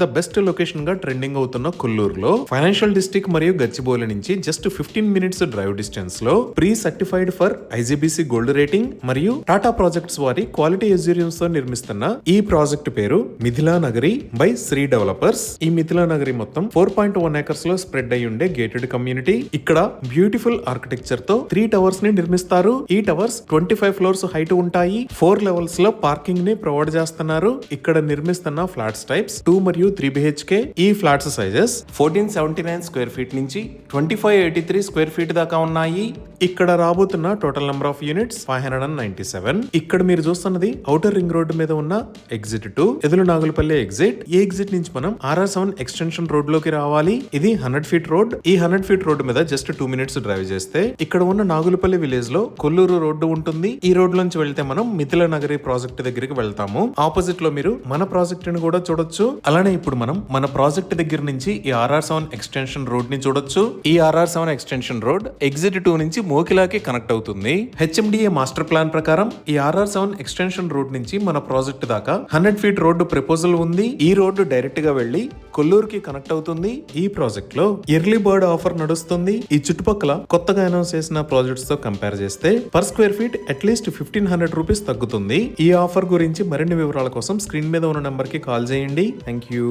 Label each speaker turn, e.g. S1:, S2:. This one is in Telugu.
S1: ద బెస్ట్ లొకేషన్ గా ట్రెండింగ్ అవుతున్న కొల్లూరులో ఫైనాన్షియల్ డిస్ట్రిక్ట్ మరియు గచ్చిబౌలి నుంచి జస్ట్ 15 మినిట్స్ డ్రైవ్ డిస్టెన్స్ లో pre certified for IGBC gold rating మరియు టాటా ప్రాజెక్ట్స్ వారి క్వాలిటీ ఎస్యూరియన్స్ తో నిర్మిస్తున్న ఈ ప్రాజెక్ట్ పేరు మిథిలా నగరి బై శ్రీ డెవలపర్స్. ఈ మిథిలా నగరి మొత్తం 4.1 ఏకర్స్ లో స్ప్రెడ్ అయి ఉండే గేటెడ్ కమ్యూనిటీ. ఇక్కడ బ్యూటిఫుల్ ఆర్కిటెక్చర్ తో 3 టవర్స్ ని నిర్మిస్తారు. ఈ టవర్స్ 25 ఫ్లోర్స్ హైట్ ఉంటాయి. 4 లెవెల్స్ లో పార్కింగ్ ని ప్రొవైడ్ చేస్తున్నారు. ఇక్కడ నిర్మిస్తున్న ఫ్లాట్స్ టైప్స్ 2 మరియు 3 BHK. ఈ ఫ్లాట్స్ సైజెస్ 1479 స్క్వేర్ ఫీట్ నుంచి 2583 స్క్వేర్ ఫీట్ దాకా ఉన్నాయి. ఇక్కడ రాబోతున్న టోటల్ నెంబర్ ఆఫ్ యూనిట్స్ 597. ఇక్కడ మీరు చూస్తున్నది ఔటర్ రింగ్ రోడ్డు మీద ఉన్న ఎగ్జిట్ 2 ఎదురు నాగులపల్లి ఎగ్జిట్. ఈ ఎగ్జిట్ నుంచి మనం RR7 ఎక్స్టెన్షన్ రోడ్ లోకి రావాలి. ఇది 100 ఫీట్ రోడ్. ఈ 100 ఫీట్ రోడ్డు మీద జస్ట్ 2 మినిట్స్ డ్రైవ్ చేస్తే ఇక్కడ ఉన్న నాగులపల్లి విలేజ్ లో కొల్లూరు రోడ్డు ఉంటుంది. ఈ రోడ్ నుంచి వెళ్తే మనం మిథిలా నగరి ప్రాజెక్ట్ దగ్గరికి వెళ్తాము. ఆపోజిట్ లో మీరు మన ప్రాజెక్ట్ ని కూడా చూడొచ్చు. అలానే ఇప్పుడు మనం మన ప్రాజెక్ట్ దగ్గర నుంచి ఈ RR7 ఎక్స్టెన్షన్ రోడ్ ని చూడొచ్చు. ఈ RR7 ఎక్స్టెన్షన్ రోడ్ ఎగ్జిట్ 2 నుంచి మోకిలాకి కనెక్ట్ అవుతుంది. HMDA మాస్టర్ ప్లాన్ ప్రకారం ఈ RR7 ఎక్స్టెన్షన్ రోడ్ నుంచి మన ప్రాజెక్ట్ దాకా 100 ఫీట్ రోడ్డు ప్రపోజల్ ఉంది. ఈ రోడ్డు డైరెక్ట్ గా వెళ్లి కొల్లూరుకి కనెక్ట్ అవుతుంది. ఈ ప్రాజెక్ట్ లో ఎర్లీ బర్డ్ ఆఫర్ నడుస్తుంది. ఈ చుట్టుపక్కల కొత్తగా అనౌన్స్ చేసిన ప్రాజెక్ట్స్ తో కంపేర్ చేస్తే per square feet at least 1500 rupees తగ్గుతుంది. ఈ ఆఫర్ గురించి మరిన్ని వివరాల కోసం స్క్రీన్ మీద ఉన్న నంబర్ కి కాల్ చేయండి. Thank you.